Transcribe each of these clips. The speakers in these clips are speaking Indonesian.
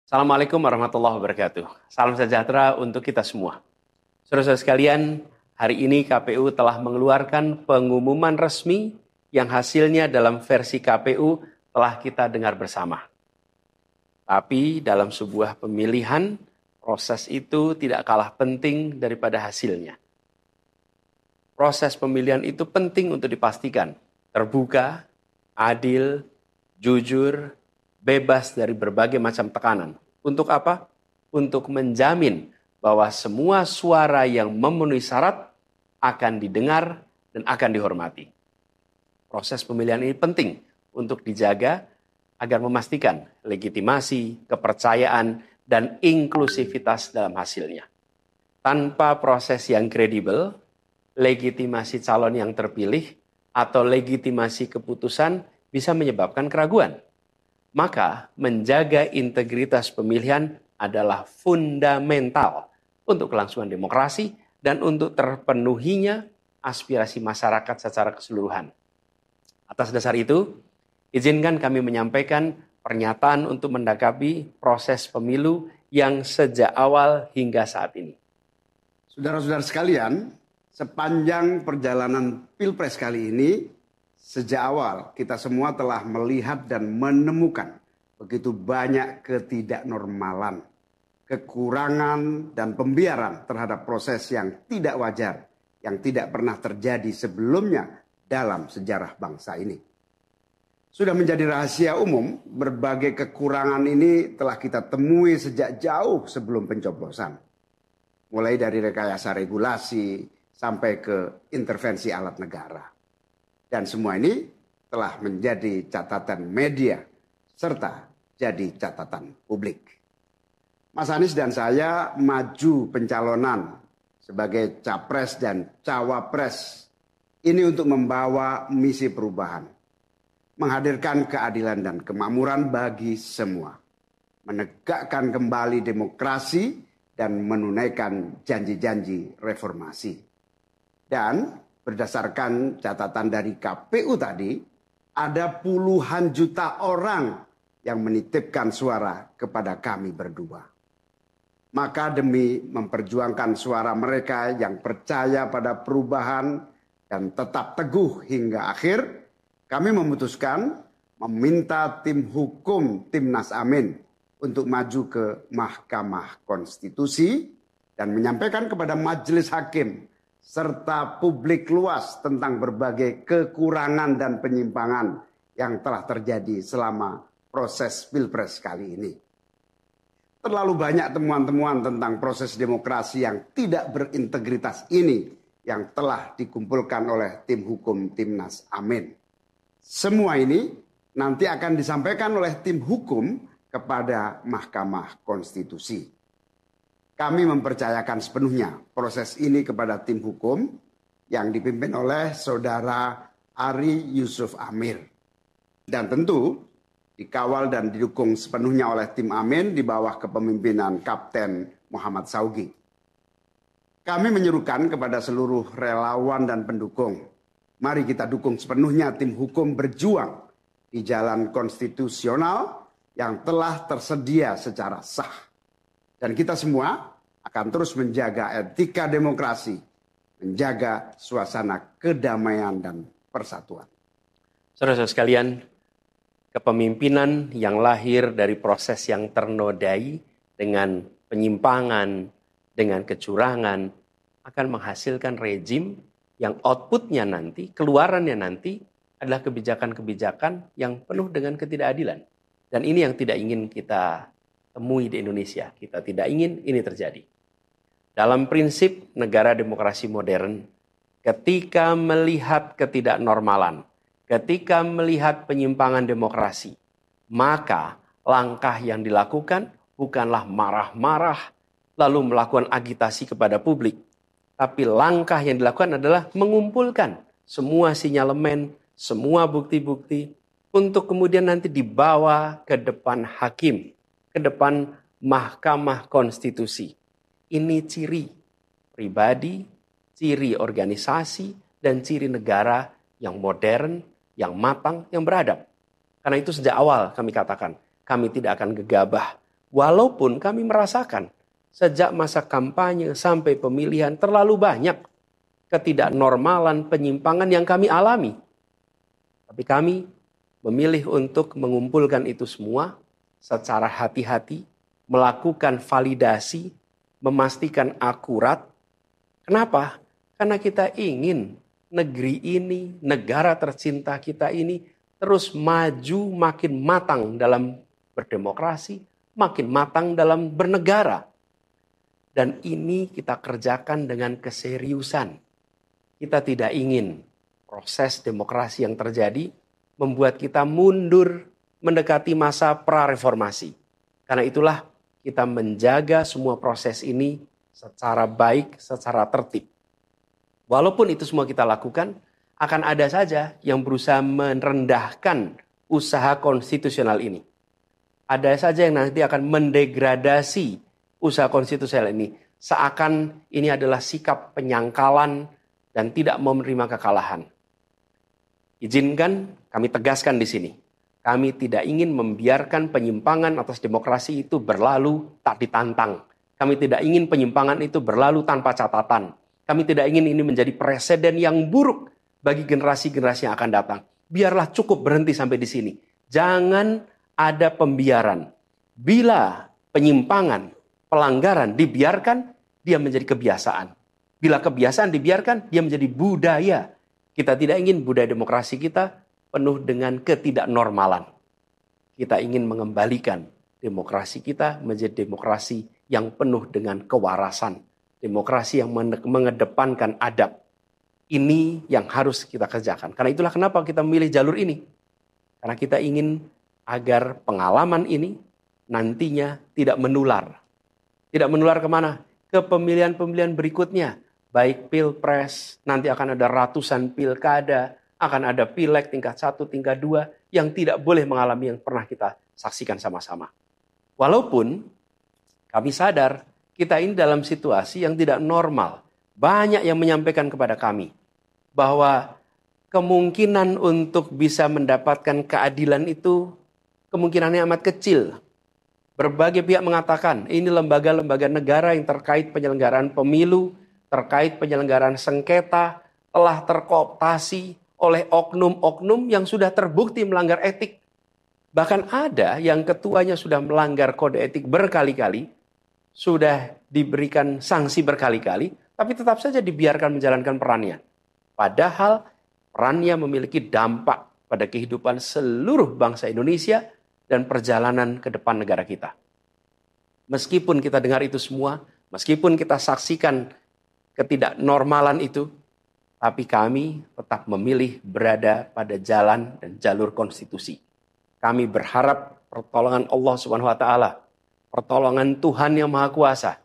Assalamualaikum warahmatullahi wabarakatuh. Salam sejahtera untuk kita semua. Saudara-saudara sekalian, hari ini KPU telah mengeluarkan pengumuman resmi yang hasilnya dalam versi KPU telah kita dengar bersama. Tapi dalam sebuah pemilihan, proses itu tidak kalah penting daripada hasilnya. Proses pemilihan itu penting untuk dipastikan terbuka, adil, jujur, bebas dari berbagai macam tekanan. Untuk apa? Untuk menjamin bahwa semua suara yang memenuhi syarat akan didengar dan akan dihormati. Proses pemilihan ini penting untuk dijaga agar memastikan legitimasi, kepercayaan, dan inklusivitas dalam hasilnya. Tanpa proses yang kredibel, legitimasi calon yang terpilih atau legitimasi keputusan bisa menyebabkan keraguan. Maka menjaga integritas pemilihan adalah fundamental untuk kelangsungan demokrasi dan untuk terpenuhinya aspirasi masyarakat secara keseluruhan. Atas dasar itu, izinkan kami menyampaikan pernyataan untuk mendakapi proses pemilu yang sejak awal hingga saat ini. Saudara-saudara sekalian, sepanjang perjalanan Pilpres kali ini, sejak awal kita semua telah melihat dan menemukan begitu banyak ketidaknormalan, kekurangan dan pembiaran terhadap proses yang tidak wajar, yang tidak pernah terjadi sebelumnya dalam sejarah bangsa ini. Sudah menjadi rahasia umum, berbagai kekurangan ini telah kita temui sejak jauh sebelum pencoblosan. Mulai dari rekayasa regulasi sampai ke intervensi alat negara. Dan semua ini telah menjadi catatan media serta jadi catatan publik. Mas Anies dan saya maju pencalonan sebagai capres dan cawapres ini untuk membawa misi perubahan. Menghadirkan keadilan dan kemakmuran bagi semua. Menegakkan kembali demokrasi dan menunaikan janji-janji reformasi. Dan berdasarkan catatan dari KPU tadi, ada puluhan juta orang yang menitipkan suara kepada kami berdua. Maka demi memperjuangkan suara mereka yang percaya pada perubahan dan tetap teguh hingga akhir, kami memutuskan meminta tim hukum Timnas Amin untuk maju ke Mahkamah Konstitusi dan menyampaikan kepada majelis hakim serta publik luas tentang berbagai kekurangan dan penyimpangan yang telah terjadi selama proses Pilpres kali ini. Terlalu banyak temuan-temuan tentang proses demokrasi yang tidak berintegritas ini yang telah dikumpulkan oleh tim hukum Timnas Amin. Semua ini nanti akan disampaikan oleh tim hukum kepada Mahkamah Konstitusi. Kami mempercayakan sepenuhnya proses ini kepada tim hukum yang dipimpin oleh Saudara Ari Yusuf Amir. Dan tentu dikawal dan didukung sepenuhnya oleh tim Amin di bawah kepemimpinan Kapten Muhammad Saugi. Kami menyerukan kepada seluruh relawan dan pendukung, mari kita dukung sepenuhnya tim hukum berjuang di jalan konstitusional yang telah tersedia secara sah. Dan kita semua akan terus menjaga etika demokrasi, menjaga suasana kedamaian dan persatuan. Saudara-saudara sekalian, kepemimpinan yang lahir dari proses yang ternodai dengan penyimpangan, dengan kecurangan, akan menghasilkan rejim yang outputnya nanti, keluarannya nanti adalah kebijakan-kebijakan yang penuh dengan ketidakadilan. Dan ini yang tidak ingin kita temui di Indonesia. Kita tidak ingin ini terjadi. Dalam prinsip negara demokrasi modern, ketika melihat ketidaknormalan, ketika melihat penyimpangan demokrasi, maka langkah yang dilakukan bukanlah marah-marah lalu melakukan agitasi kepada publik. Tapi langkah yang dilakukan adalah mengumpulkan semua sinyalemen, semua bukti-bukti untuk kemudian nanti dibawa ke depan hakim, ke depan Mahkamah Konstitusi. Ini ciri pribadi, ciri organisasi, dan ciri negara yang modern, yang matang, yang beradab. Karena itu sejak awal kami katakan, kami tidak akan gegabah Walaupun kami merasakan sejak masa kampanye sampai pemilihan terlalu banyak ketidaknormalan, penyimpangan yang kami alami. Tapi kami memilih untuk mengumpulkan itu semua secara hati-hati, melakukan validasi, memastikan akurat. Kenapa? Karena kita ingin negeri ini, negara tercinta kita ini terus maju makin matang dalam berdemokrasi, makin matang dalam bernegara. Dan ini kita kerjakan dengan keseriusan. Kita tidak ingin proses demokrasi yang terjadi membuat kita mundur mendekati masa prareformasi. Karena itulah kita menjaga semua proses ini secara baik, secara tertib. Walaupun itu semua kita lakukan, akan ada saja yang berusaha merendahkan usaha konstitusional ini. Ada saja yang nanti akan mendegradasi usaha konstitusional ini. Seakan ini adalah sikap penyangkalan dan tidak mau menerima kekalahan. Izinkan kami tegaskan di sini. Kami tidak ingin membiarkan penyimpangan atas demokrasi itu berlalu tak ditantang. Kami tidak ingin penyimpangan itu berlalu tanpa catatan. Kami tidak ingin ini menjadi presiden yang buruk bagi generasi-generasi yang akan datang. Biarlah cukup berhenti sampai di sini. Jangan ada pembiaran. Bila penyimpangan, pelanggaran dibiarkan, dia menjadi kebiasaan. Bila kebiasaan dibiarkan, dia menjadi budaya. Kita tidak ingin budaya demokrasi kita penuh dengan ketidaknormalan. Kita ingin mengembalikan demokrasi kita menjadi demokrasi yang penuh dengan kewarasan. Demokrasi yang mengedepankan adab. Ini yang harus kita kerjakan. Karena itulah kenapa kita memilih jalur ini. Karena kita ingin agar pengalaman ini nantinya tidak menular. Tidak menular kemana? Ke pemilihan-pemilihan berikutnya. Baik pilpres, nanti akan ada ratusan pilkada, akan ada pileg tingkat 1, tingkat 2, yang tidak boleh mengalami yang pernah kita saksikan sama-sama. Walaupun kami sadar kita ini dalam situasi yang tidak normal. Banyak yang menyampaikan kepada kami bahwa kemungkinan untuk bisa mendapatkan keadilan itu kemungkinannya amat kecil. Berbagai pihak mengatakan ini lembaga-lembaga negara yang terkait penyelenggaraan pemilu, terkait penyelenggaraan sengketa, telah terkooptasi oleh oknum-oknum yang sudah terbukti melanggar etik. Bahkan ada yang ketuanya sudah melanggar kode etik berkali-kali, sudah diberikan sanksi berkali-kali, tapi tetap saja dibiarkan menjalankan perannya. Padahal perannya memiliki dampak pada kehidupan seluruh bangsa Indonesia dan perjalanan ke depan negara kita. Meskipun kita dengar itu semua, meskipun kita saksikan ketidaknormalan itu, tapi kami tetap memilih berada pada jalan dan jalur konstitusi. Kami berharap pertolongan Allah Subhanahu wa taala, pertolongan Tuhan yang Maha Kuasa.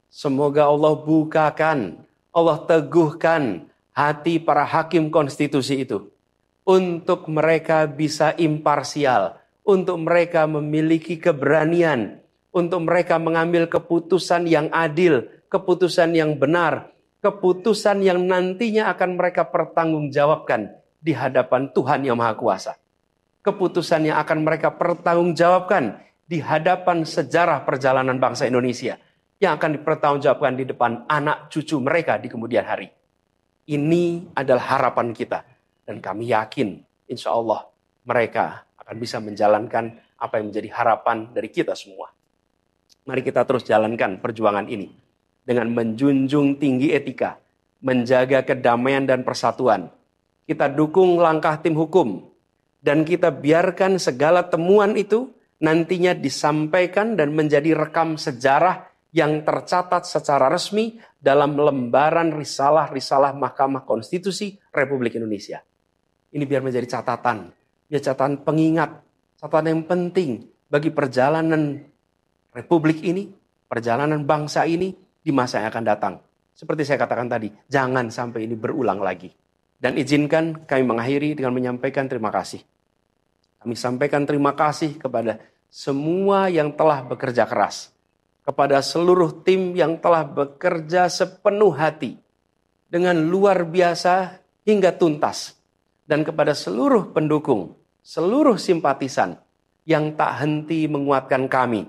Semoga Allah bukakan, Allah teguhkan hati para hakim konstitusi itu untuk mereka bisa imparsial, untuk mereka memiliki keberanian, untuk mereka mengambil keputusan yang adil, keputusan yang benar, keputusan yang nantinya akan mereka pertanggungjawabkan di hadapan Tuhan yang Maha Kuasa. Keputusan yang akan mereka pertanggungjawabkan di hadapan sejarah perjalanan bangsa Indonesia, yang akan dipertanggungjawabkan di depan anak cucu mereka di kemudian hari. Ini adalah harapan kita. Dan kami yakin, insya Allah mereka akan bisa menjalankan apa yang menjadi harapan dari kita semua. Mari kita terus jalankan perjuangan ini dengan menjunjung tinggi etika, menjaga kedamaian dan persatuan. Kita dukung langkah tim hukum, dan kita biarkan segala temuan itu nantinya disampaikan dan menjadi rekam sejarah yang tercatat secara resmi dalam lembaran risalah-risalah Mahkamah Konstitusi Republik Indonesia. Ini biar menjadi catatan, biar catatan pengingat, catatan yang penting bagi perjalanan Republik ini, perjalanan bangsa ini di masa yang akan datang. Seperti saya katakan tadi, jangan sampai ini berulang lagi. Dan izinkan kami mengakhiri dengan menyampaikan terima kasih. Kami sampaikan terima kasih kepada semua yang telah bekerja keras, kepada seluruh tim yang telah bekerja sepenuh hati, dengan luar biasa hingga tuntas, dan kepada seluruh pendukung, seluruh simpatisan yang tak henti menguatkan kami,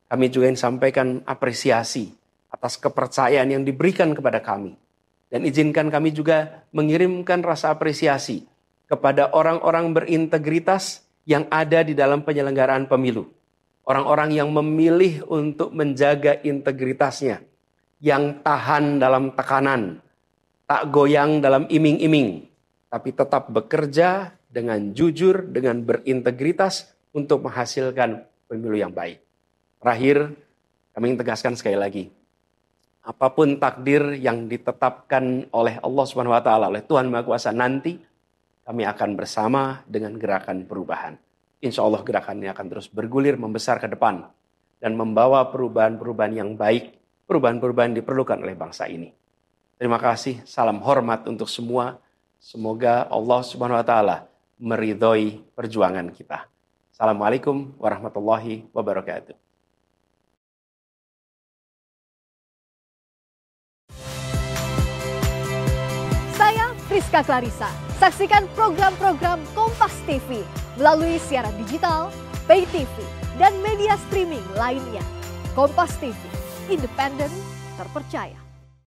Kami juga ingin sampaikan apresiasi atas kepercayaan yang diberikan kepada kami. Dan izinkan kami juga mengirimkan rasa apresiasi kepada orang-orang berintegritas yang ada di dalam penyelenggaraan pemilu. Orang-orang yang memilih untuk menjaga integritasnya, yang tahan dalam tekanan, tak goyang dalam iming-iming, tapi tetap bekerja dengan jujur, dengan berintegritas untuk menghasilkan pemilu yang baik. Terakhir, kami ingin tegaskan sekali lagi, apapun takdir yang ditetapkan oleh Allah Subhanahu wa taala, oleh Tuhan Maha Kuasa nanti, kami akan bersama dengan gerakan perubahan. Insya Allah gerakan ini akan terus bergulir, membesar ke depan, dan membawa perubahan-perubahan yang baik, perubahan-perubahan yang diperlukan oleh bangsa ini. Terima kasih, salam hormat untuk semua. Semoga Allah Subhanahu wa taala meridhoi perjuangan kita. Assalamualaikum warahmatullahi wabarakatuh. Saya Friska Clarissa. Saksikan program-program Kompas TV melalui siaran digital, pay TV, dan media streaming lainnya. Kompas TV, independen, terpercaya.